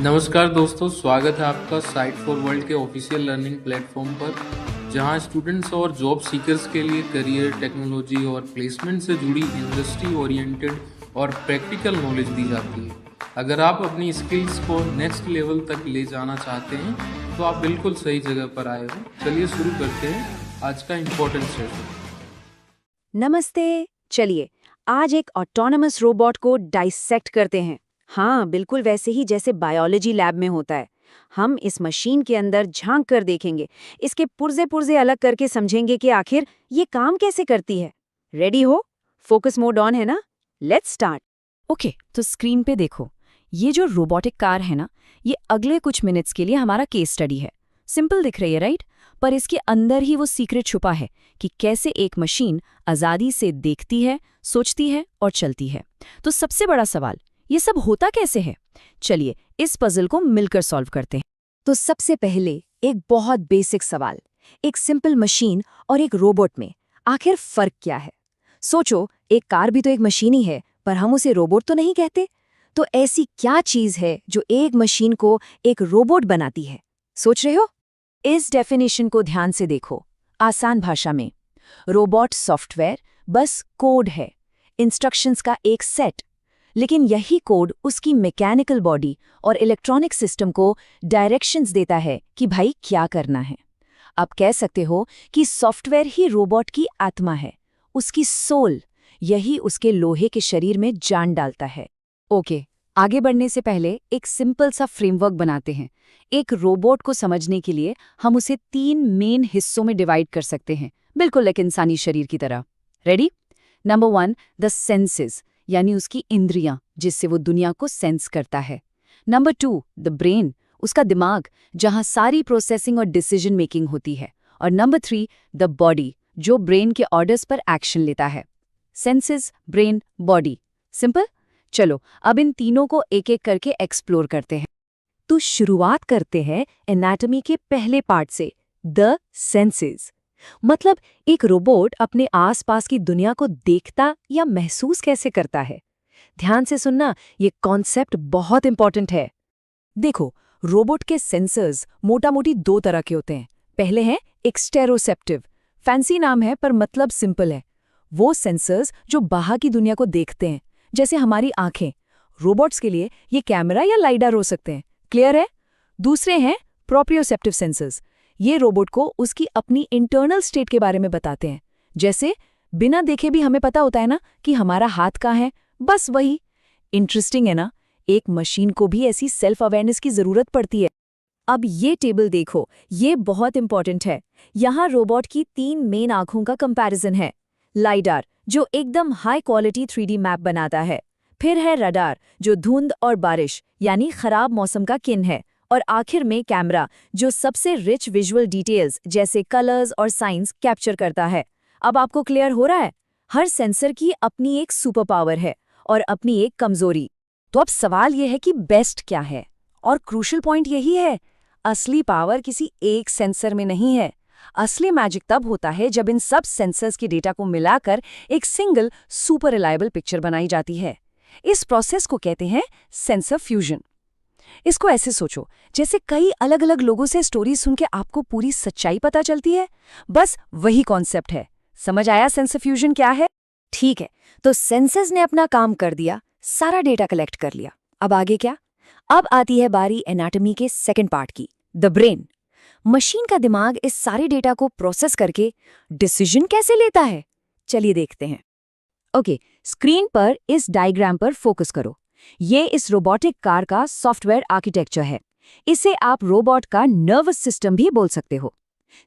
नमस्कार दोस्तों, स्वागत है आपका साइट फॉर वर्ल्ड के ऑफिशियल लर्निंग प्लेटफॉर्म पर, जहां स्टूडेंट्स और जॉब सीकर्स के लिए करियर, टेक्नोलॉजी और प्लेसमेंट से जुड़ी इंडस्ट्री ओरिएंटेड और प्रैक्टिकल नॉलेज दी जाती है। अगर आप अपनी स्किल्स को नेक्स्ट लेवल तक ले जाना चाहते हैं, तो आप बिल्कुल सही जगह पर आए हो। चलिए शुरू करते हैं आज का इम्पोर्टेंट सेशन। नमस्ते। चलिए आज एक ऑटोनमस रोबोट को डाइसेक्ट करते हैं। हाँ, बिल्कुल वैसे ही जैसे बायोलॉजी लैब में होता है। हम इस मशीन के अंदर झांक कर देखेंगे, इसके पुर्जे पुर्जे अलग करके समझेंगे कि आखिर ये काम कैसे करती है। रेडी हो? फोकस मोड ऑन है ना? Let's start. ओके, तो स्क्रीन पे देखो। ये जो रोबोटिक कार है ना, ये अगले कुछ मिनट्स के लिए हमारा केस स्टडी है। सिंपल दिख रही है, राइट? पर इसके अंदर ही वो सीक्रेट छुपा है कि कैसे एक मशीन आज़ादी से देखती है, सोचती है और चलती है। तो सबसे बड़ा सवाल, ये सब होता कैसे है? चलिए इस पजल को मिलकर सॉल्व करते हैं। तो सबसे पहले एक बहुत बेसिक सवाल, एक सिंपल मशीन और एक रोबोट में आखिर फर्क क्या है? सोचो, एक कार भी तो एक मशीन ही है, पर हम उसे रोबोट तो नहीं कहते। तो ऐसी क्या चीज है जो एक मशीन को एक रोबोट बनाती है? सोच रहे हो? इस डेफिनेशन को ध्यान से देखो। आसान भाषा में, रोबोट सॉफ्टवेयर बस कोड है, इंस्ट्रक्शंस का एक सेट। लेकिन यही कोड उसकी मैकेनिकल बॉडी और इलेक्ट्रॉनिक सिस्टम को डायरेक्शंस देता है कि भाई क्या करना है। आप कह सकते हो कि सॉफ्टवेयर ही रोबोट की आत्मा है, उसकी सोल। यही उसके लोहे के शरीर में जान डालता है। ओके, आगे बढ़ने से पहले एक सिंपल सा फ्रेमवर्क बनाते हैं। एक रोबोट को समझने के लिए हम उसे 3 मेन हिस्सों में डिवाइड कर सकते हैं, बिल्कुल एक इंसानी शरीर की तरह। रेडी? नंबर 1, द सेंसेस, यानी उसकी इंद्रियां, जिससे वो दुनिया को सेंस करता है। नंबर 2, द ब्रेन, उसका दिमाग, जहां सारी प्रोसेसिंग और डिसीजन मेकिंग होती है। और नंबर 3, द बॉडी, जो ब्रेन के ऑर्डर्स पर एक्शन लेता है। Senses, brain, body. सिंपल? चलो अब इन तीनों को एक एक करके एक्सप्लोर करते हैं। तो शुरुआत करते हैं एनाटॉमी के पहले पार्ट से, द सेंसेस। मतलब एक रोबोट अपने आसपास की दुनिया को देखता या महसूस कैसे करता है। ध्यान से सुनना, ये कॉन्सेप्ट बहुत इंपॉर्टेंट है। देखो, रोबोट के सेंसर्स मोटा-मोटी 2 तरह के होते हैं। पहले हैं एक्सटेरोसेप्टिव, फैंसी नाम है पर मतलब सिंपल है। वो सेंसर्स जो बाहर की दुनिया को देखते हैं, जैसे हमारी आंखें। रोबोट्स के लिए ये कैमरा या लाइडार हो सकते हैं। क्लियर है? दूसरे हैं प्रोप्रियोसेप्टिव सेंसर्स। ये रोबोट को उसकी अपनी इंटरनल स्टेट के बारे में बताते हैं। जैसे बिना देखे भी हमें पता होता है ना कि हमारा हाथ कहाँ है, बस वही। इंटरेस्टिंग है ना? एक मशीन को भी ऐसी सेल्फ अवेयरनेस की जरूरत पड़ती है। अब ये टेबल देखो, ये बहुत इंपॉर्टेंट है। यहाँ रोबोट की 3 मेन आंखों का कंपैरिजन है। लाइडार, जो एकदम हाई क्वालिटी 3D मैप बनाता है। फिर है रडार, जो धुंध और बारिश यानी खराब मौसम का किन है। और आखिर में कैमरा, जो सबसे रिच विजुअल डिटेल्स जैसे कलर्स और साइंस कैप्चर करता है। अब आपको क्लियर हो रहा है? हर सेंसर की अपनी एक सुपर पावर है और अपनी एक कमजोरी। तो अब सवाल यह है कि बेस्ट क्या है? और क्रूशियल पॉइंट यही है, असली पावर किसी एक सेंसर में नहीं है। असली मैजिक तब होता है जब इन सब सेंसर्स के डेटा को मिलाकर एक सिंगल सुपर रिलायबल पिक्चर बनाई जाती है। इस प्रोसेस को कहते हैं सेंसर फ्यूजन। इसको ऐसे सोचो, जैसे कई अलग अलग लोगों से स्टोरी सुन के आपको पूरी सच्चाई पता चलती है। बस वही कॉन्सेप्ट है। समझ आया सेंसर फ्यूजन क्या है? ठीक है, तो सेंसर्स ने अपना काम कर दिया, सारा डेटा कलेक्ट कर लिया। अब आगे क्या? अब आती है बारी एनाटॉमी के सेकंड पार्ट की, द ब्रेन। मशीन का दिमाग इस सारे डेटा को प्रोसेस करके डिसीजन कैसे लेता है? चलिए देखते हैं। ओके, स्क्रीन पर इस डायग्राम पर फोकस करो। ये इस रोबोटिक कार का सॉफ्टवेयर आर्किटेक्चर है। इसे आप रोबोट का नर्वस सिस्टम भी बोल सकते हो।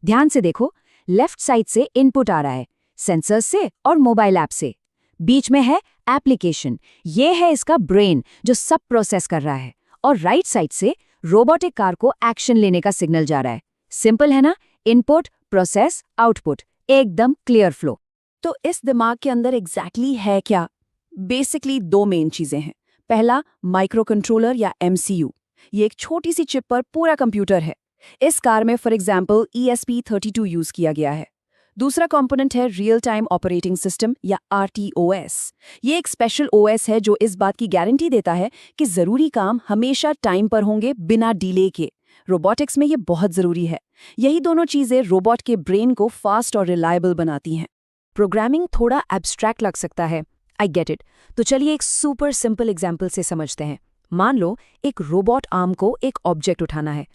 ध्यान से देखो, लेफ्ट साइड से इनपुट आ रहा है, सेंसर से और मोबाइल ऐप से। बीच में है एप्लीकेशन, ये है इसका ब्रेन जो सब प्रोसेस कर रहा है। और राइट साइड से रोबोटिक कार को एक्शन लेने का सिग्नल जा रहा है। सिंपल है ना? इनपुट, प्रोसेस, आउटपुट, एकदम क्लियर फ्लो। तो इस दिमाग के अंदर एग्जैक्टली है क्या? बेसिकली 2 मेन चीजें हैं। पहला, माइक्रो कंट्रोलर या MCU। ये एक छोटी सी चिप पर पूरा कंप्यूटर है। इस कार में फॉर एग्जांपल ESP32 यूज किया गया है। दूसरा कंपोनेंट है रियल टाइम ऑपरेटिंग सिस्टम या RTOS। ये एक स्पेशल OS है जो इस बात की गारंटी देता है कि जरूरी काम हमेशा टाइम पर होंगे बिना डिले के। रोबोटिक्स में ये बहुत जरूरी है। यही दोनों चीजें रोबोट के ब्रेन को फास्ट और रिलायबल बनाती हैं। प्रोग्रामिंग थोड़ा एब्स्ट्रैक्ट लग सकता है, आई गेट इट। तो चलिए एक सुपर सिंपल एग्जाम्पल से समझते हैं। मान लो एक रोबोट आर्म को एक ऑब्जेक्ट उठाना है।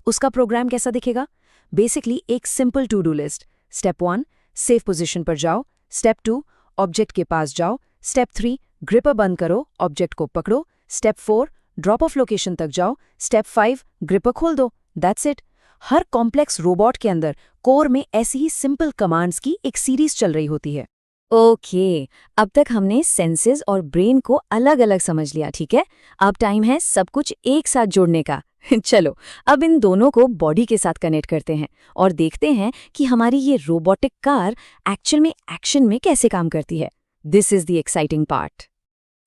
उसका प्रोग्राम कैसा दिखेगा? बेसिकली एक simple to do list. Step 1 safe position पर जाओ, स्टेप 2 ऑब्जेक्ट के पास जाओ, स्टेप 3 ग्रिपर बंद करो, ऑब्जेक्ट को पकड़ो, स्टेप 4 ड्रॉप ऑफ लोकेशन तक जाओ, स्टेप 5 ग्रिपर खोल दो। That's it. Her complex robot के अंदर कोर में ऐसी ही सिंपल कमांड्स की एक सीरीज चल रही होती है। ओके, अब तक हमने सेंसेस और ब्रेन को अलग अलग समझ लिया, ठीक है? अब टाइम है सब कुछ एक साथ जोड़ने का। चलो अब इन दोनों को बॉडी के साथ कनेक्ट करते हैं और देखते हैं कि हमारी ये रोबोटिक कार एक्चुअल में एक्शन में कैसे काम करती है। This is the exciting part.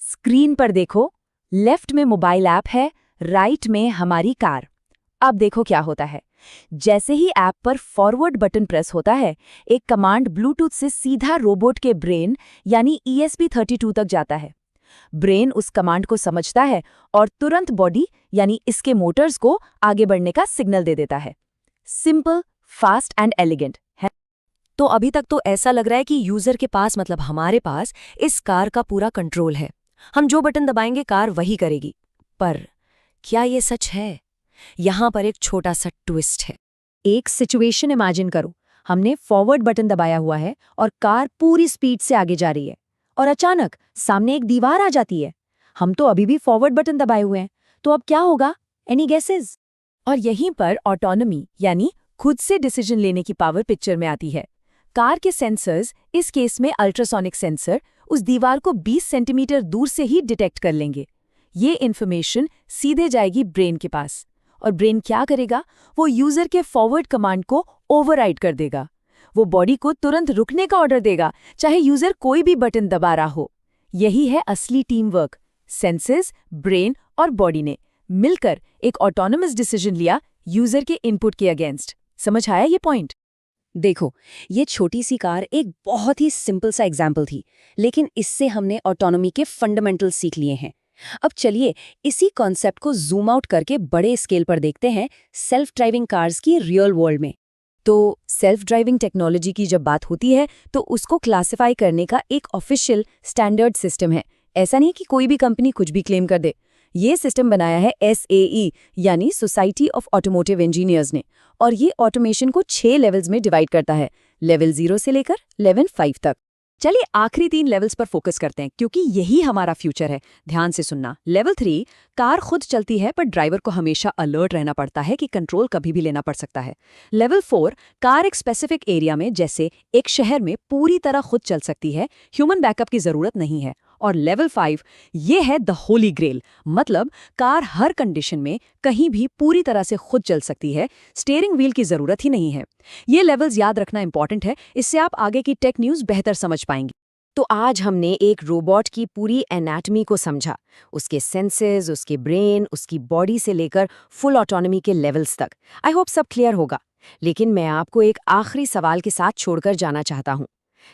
Screen पर देखो, लेफ्ट में मोबाइल ऐप है, राइट में हमारी कार। अब देखो क्या होता है। जैसे ही ऐप पर फॉरवर्ड बटन प्रेस होता है, एक कमांड ब्लूटूथ से सीधा रोबोट के ब्रेन यानी ESP32 तक जाता है। ब्रेन उस कमांड को समझता है और तुरंत बॉडी यानी इसके मोटर्स को आगे बढ़ने का सिग्नल दे देता है। सिंपल, फास्ट एंड एलिगेंट है। तो अभी तक तो ऐसा लग रहा है कि यूजर के पास मतलब हमारे पास इस कार का पूरा कंट्रोल है। हम जो बटन दबाएंगे कार वही करेगी। पर क्या ये सच है? यहां पर एक छोटा सा ट्विस्ट है। एक सिचुएशन इमेजिन करो, हमने फॉरवर्ड बटन दबाया हुआ है और कार पूरी स्पीड से आगे जा रही है और अचानक सामने एक दीवार आ जाती है। हम तो अभी भी फॉरवर्ड बटन दबाए हुए हैं, तो अब क्या होगा? Any guesses? और यहीं पर ऑटोनॉमी यानी खुद से डिसीजन लेने की पावर पिक्चर में आती है। कार के सेंसर्स, इस केस में अल्ट्रासोनिक सेंसर, उस दीवार को 20 सेंटीमीटर दूर से ही डिटेक्ट कर लेंगे। ये इन्फॉर्मेशन सीधे जाएगी ब्रेन के पास और ब्रेन क्या करेगा? वो यूजर के फॉरवर्ड कमांड को ओवरराइड कर देगा। वो बॉडी को तुरंत रुकने का ऑर्डर देगा, चाहे यूजर कोई भी बटन दबा रहा हो। यही है असली टीम वर्क। सेंसेस, ब्रेन और बॉडी ने मिलकर एक ऑटोनोमस डिसीजन लिया यूजर के इनपुट के अगेंस्ट। समझ आया ये पॉइंट? देखो, ये छोटी सी कार एक बहुत ही सिंपल सा एग्जाम्पल थी, लेकिन इससे हमने ऑटोनॉमी के फंडामेंटल्स सीख लिए हैं। अब चलिए इसी कॉन्सेप्ट को जूम आउट करके बड़े स्केल पर देखते हैं सेल्फ ड्राइविंग कार्स की रियल वर्ल्ड में। तो सेल्फ ड्राइविंग टेक्नोलॉजी की जब बात होती है तो उसको क्लासिफाई करने का एक ऑफिशियल स्टैंडर्ड सिस्टम है। ऐसा नहीं कि कोई भी कंपनी कुछ भी क्लेम कर दे। ये सिस्टम बनाया है SAE यानी सोसाइटी ऑफ ऑटोमोटिव इंजीनियर्स ने, और ये ऑटोमेशन को 6 लेवल्स में डिवाइड करता है, लेवल 0 से लेकर लेवल 5 तक। चलिए आखिरी 3 लेवल्स पर फोकस करते हैं क्योंकि यही हमारा फ्यूचर है। ध्यान से सुनना। लेवल 3, कार खुद चलती है पर ड्राइवर को हमेशा अलर्ट रहना पड़ता है कि कंट्रोल कभी भी लेना पड़ सकता है। लेवल 4, कार एक स्पेसिफिक एरिया में जैसे एक शहर में पूरी तरह खुद चल सकती है, ह्यूमन बैकअप की जरूरत नहीं है। और लेवल 5, ये है द होली ग्रेल, मतलब कार हर कंडीशन में कहीं भी पूरी तरह से खुद चल सकती है, स्टीयरिंग व्हील की जरूरत ही नहीं है। ये लेवल्स याद रखना इंपॉर्टेंट है, इससे आप आगे की टेक न्यूज़ बेहतर समझ पाएंगे। तो आज हमने एक रोबोट की पूरी एनाटॉमी को समझा, उसके सेंसेस, उसके ब्रेन, उसकी बॉडी से लेकर फुल ऑटोनॉमी के लेवल्स तक। आई होप सब क्लियर होगा। लेकिन मैं आपको एक आखिरी सवाल के साथ छोड़कर जाना चाहता हूँ।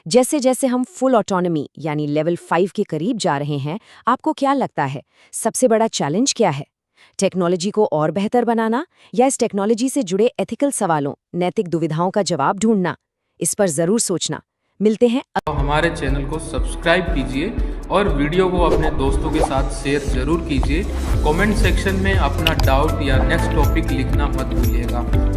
जैसे जैसे हम फुल ऑटोनॉमी यानी लेवल 5 के करीब जा रहे हैं, आपको क्या लगता है सबसे बड़ा चैलेंज क्या है? टेक्नोलॉजी को और बेहतर बनाना या इस टेक्नोलॉजी से जुड़े एथिकल सवालों, नैतिक दुविधाओं का जवाब ढूंढना? इस पर जरूर सोचना। मिलते हैं। तो हमारे चैनल को सब्सक्राइब कीजिए और वीडियो को अपने दोस्तों के साथ शेयर जरूर कीजिए। कमेंट सेक्शन में अपना डाउट या नेक्स्ट टॉपिक लिखना मत भूलिएगा।